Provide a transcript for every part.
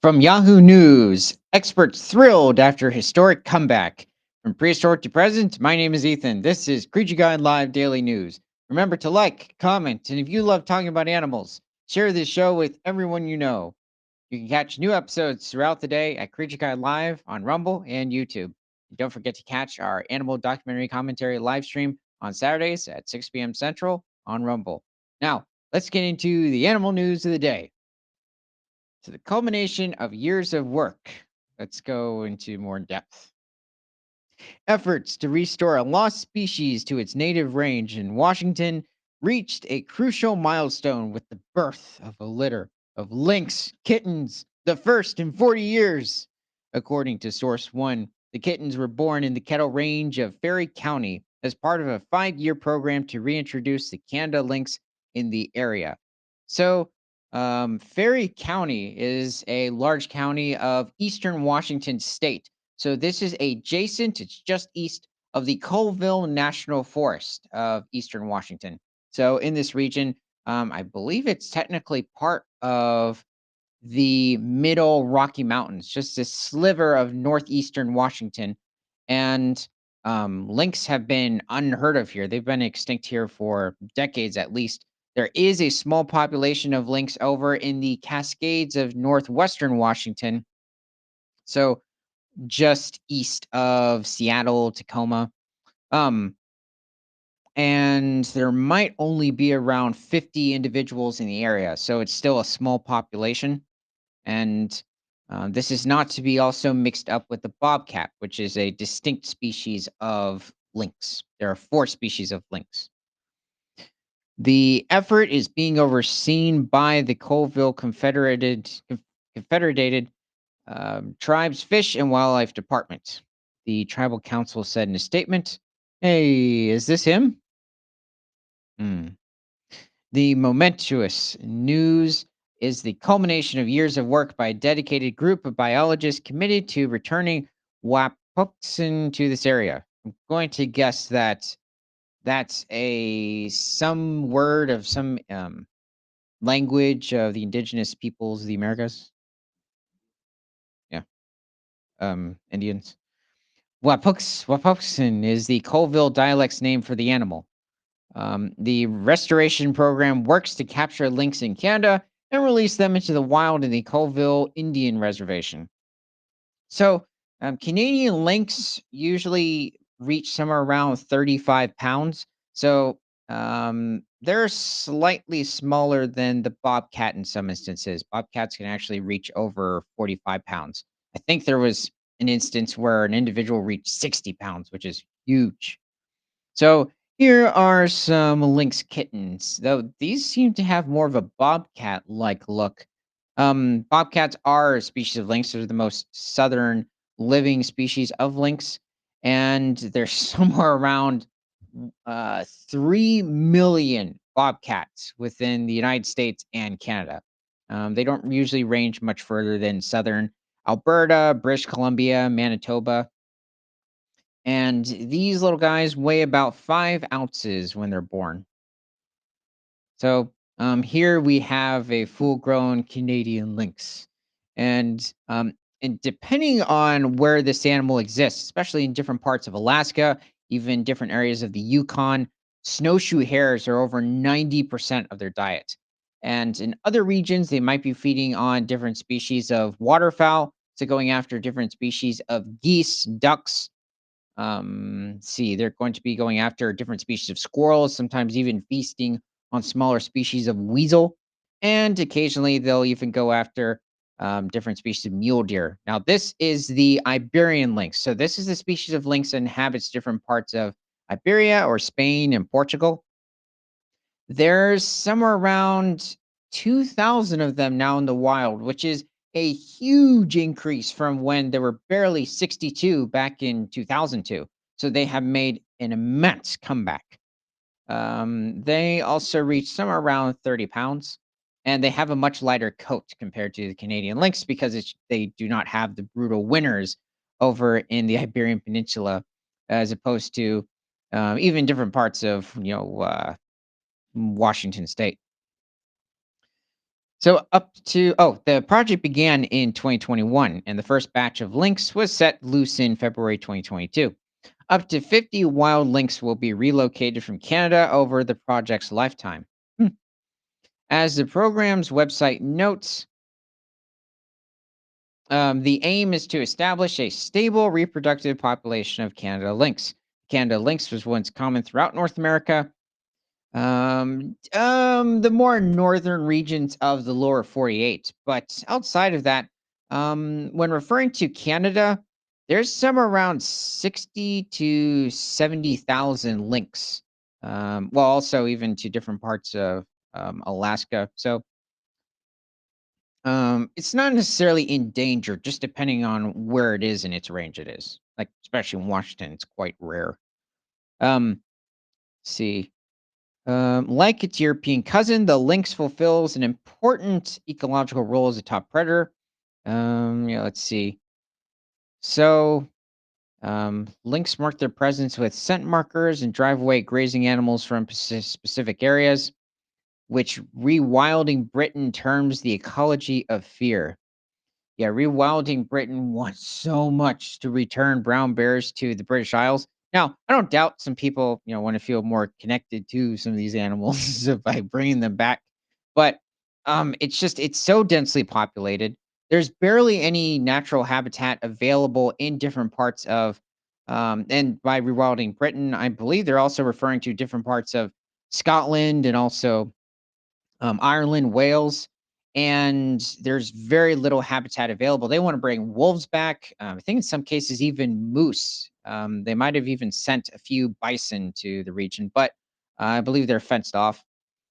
From Yahoo News, experts thrilled after historic comeback. From prehistoric to present, my name is Ethan. This is Creature Guide Live Daily News. Remember to like, comment, and if you love talking about animals, share this show with everyone you know. You can catch new episodes throughout the day at Creature Guide Live on Rumble and YouTube. And don't forget to catch our animal documentary commentary live stream on Saturdays at 6 p.m. Central on Rumble. Now, let's get into the animal news of the day. So the culmination of years of work. Let's go into more depth. Efforts to restore a lost species to its native range in Washington reached a crucial milestone with the birth of a litter of lynx kittens, the first in 40 years. According to Source One, the kittens were born in the Kettle Range of Ferry County as part of a 5-year program to reintroduce the Canada lynx in the area. So, Ferry County is a large county of eastern Washington state. So this is adjacent, it's just east of the Colville National Forest of eastern Washington. So in this region, I believe it's technically part of the middle Rocky Mountains, just a sliver of northeastern Washington. And lynx have been unheard of here. They've been extinct here for decades at least. There is a small population of lynx over in the Cascades of northwestern Washington. So just east of Seattle, Tacoma. Um, and there might only be around 50 individuals in the area. So it's still a small population. And this is not to be also mixed up with the bobcat, which is a distinct species of lynx. There are 4 species of lynx. The effort is being overseen by the Colville Confederated Tribes Fish and Wildlife Department. The tribal council said in a statement, "Hey, is this him?" Hmm. The momentous news is the culmination of years of work by a dedicated group of biologists committed to returning Wapuxin to this area. I'm going to guess that that's a some word of some language of the indigenous peoples of the Americas. Yeah, Indians. Wapuxin is the Colville dialect's name for the animal. The restoration program works to capture lynx in Canada and release them into the wild in the Colville Indian Reservation. So, Canadian lynx usually reach somewhere around 35 pounds. So, they're slightly smaller than the bobcat in some instances. Bobcats can actually reach over 45 pounds. I think there was an instance where an individual reached 60 pounds, which is huge. So here are some lynx kittens, though these seem to have more of a bobcat-like look. Bobcats are a species of lynx. They're the most southern living species of lynx, and there's somewhere around 3 million bobcats within the United States and Canada. They don't usually range much further than southern Alberta, British Columbia, Manitoba, and these little guys weigh about 5 ounces when they're born. So here we have a full-grown Canadian lynx, and and depending on where this animal exists, especially in different parts of Alaska, even different areas of the Yukon, snowshoe hares are over 90% of their diet. And in other regions, they might be feeding on different species of waterfowl, so going after different species of geese, ducks, see, they're going to be going after different species of squirrels, sometimes even feasting on smaller species of weasel, and occasionally they'll even go after different species of mule deer. Now, this is the Iberian lynx. So, this is the species of lynx that inhabits different parts of Iberia or Spain and Portugal. There's somewhere around 2,000 of them now in the wild, which is a huge increase from when there were barely 62 back in 2002. So they have made an immense comeback. They also reach somewhere around 30 pounds, and they have a much lighter coat compared to the Canadian lynx because they do not have the brutal winters over in the Iberian Peninsula, as opposed to even different parts of Washington State. The project began in 2021, and the first batch of lynx was set loose in February 2022. Up to 50 wild lynx will be relocated from Canada over the project's lifetime. Hmm. As the program's website notes, the aim is to establish a stable reproductive population of Canada lynx. Canada lynx was once common throughout North America, the more northern regions of the lower 48. But outside of that, when referring to Canada, there's somewhere around 60 to 70,000 lynx. Well, also even to different parts of Alaska. So it's not necessarily in danger, just depending on where it is in its range. It is like, especially in Washington, it's quite rare. See. Like its European cousin, the lynx fulfills an important ecological role as a top predator. Yeah, let's see. So, lynx mark their presence with scent markers and drive away grazing animals from specific areas, which rewilding Britain terms the ecology of fear. Yeah, rewilding Britain wants so much to return brown bears to the British Isles. Now, I don't doubt some people, want to feel more connected to some of these animals by bringing them back, but it's so densely populated. There's barely any natural habitat available in different parts of, and by rewilding Britain, I believe they're also referring to different parts of Scotland and also Ireland, Wales, and there's very little habitat available. They want to bring wolves back. I think in some cases even moose. They might have even sent a few bison to the region, but I believe they're fenced off.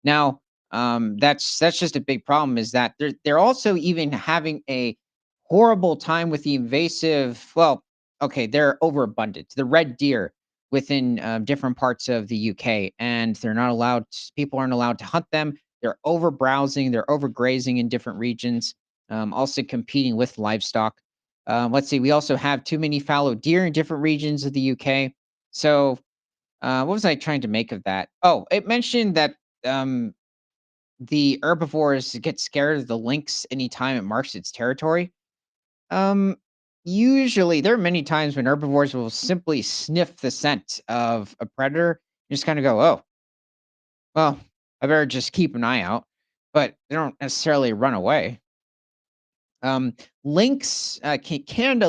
Now, that's just a big problem. Is that they're also even having a horrible time with the invasive. Well, okay, they're overabundant. The red deer within different parts of the UK, and they're not allowed. People aren't allowed to hunt them. They're over browsing, they're overgrazing in different regions, also competing with livestock. Let's see, we also have too many fallow deer in different regions of the UK. So, what was I trying to make of that? Oh, it mentioned that um, the herbivores get scared of the lynx anytime it marks its territory. Um, Usually, there are many times when herbivores will simply sniff the scent of a predator, and just kind of go, "Oh, well, I better just keep an eye out," but they don't necessarily run away. Canada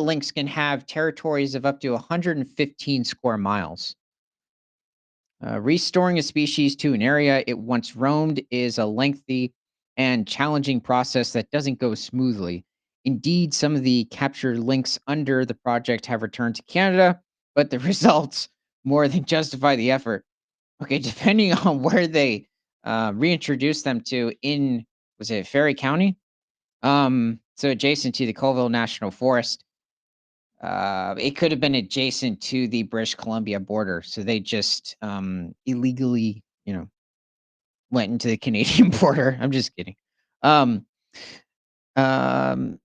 lynx can have territories of up to 115 square miles. Restoring a species to an area it once roamed is a lengthy and challenging process that doesn't go smoothly. Indeed, some of the captured lynx under the project have returned to Canada, but the results more than justify the effort. Okay, depending on where they, reintroduced them to in was it Ferry County? So adjacent to the Colville National Forest. It could have been adjacent to the British Columbia border, so they just, illegally, went into the Canadian border. I'm just kidding. Um,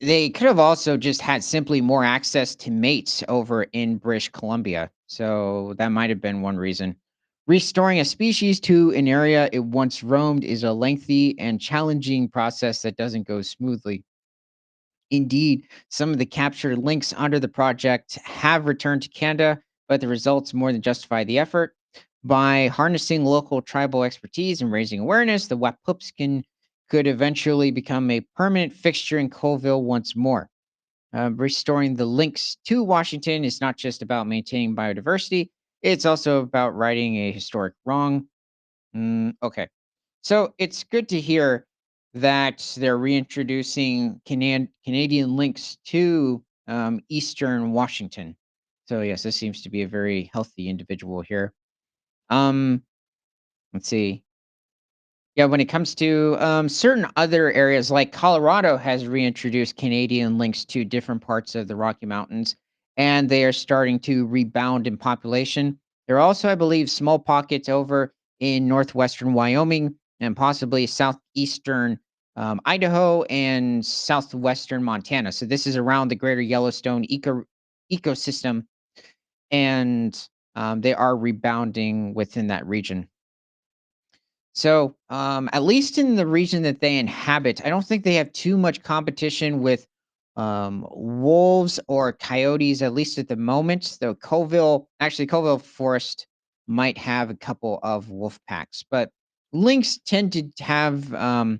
they could have also just had simply more access to mates over in British Columbia. So that might have been one reason. Restoring a species to an area it once roamed is a lengthy and challenging process that doesn't go smoothly. Indeed, some of the captured lynx under the project have returned to Canada, but the results more than justify the effort. By harnessing local tribal expertise and raising awareness, the Wapupskin could eventually become a permanent fixture in Colville once more. Restoring the links to Washington is not just about maintaining biodiversity, it's also about righting a historic wrong. Okay. So it's good to hear that they're reintroducing Canadian links to Eastern Washington. So, yes, this seems to be a very healthy individual here. Um, let's see. Yeah, when it comes to certain other areas, like Colorado has reintroduced Canadian links to different parts of the Rocky Mountains, and they are starting to rebound in population. There are also, I believe, small pockets over in northwestern Wyoming and possibly southeastern Idaho and southwestern Montana. So this is around the greater Yellowstone ecosystem, and they are rebounding within that region. At least in the region that they inhabit, I don't think they have too much competition with wolves or coyotes, at least at the moment. Though Colville Forest might have a couple of wolf packs, but lynx tend to have a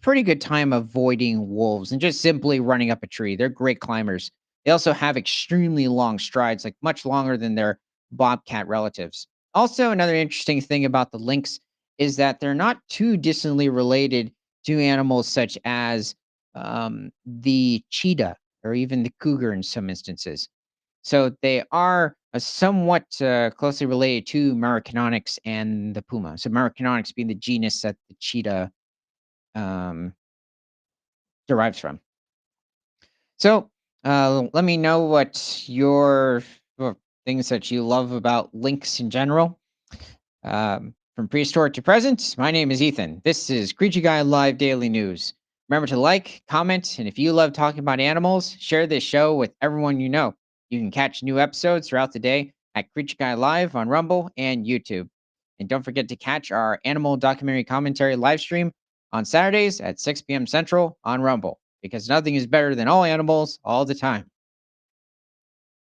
pretty good time avoiding wolves and just simply running up a tree. They're great climbers. They also have extremely long strides, like much longer than their bobcat relatives. Also, another interesting thing about the lynx is that they're not too distantly related to animals such as the cheetah or even the cougar in some instances. So they are somewhat closely related to Maracononyx and the puma. So Maracononyx being the genus that the cheetah um, derives from. Let me know what your things that you love about lynx in general. From prehistoric to present, my name is Ethan. This is Creature Guy Live Daily News. Remember to like, comment, and if you love talking about animals, share this show with everyone you know. You can catch new episodes throughout the day at Creature Guy Live on Rumble and YouTube. And don't forget to catch our animal documentary commentary live stream on Saturdays at 6 p.m. Central on Rumble, because nothing is better than all animals all the time.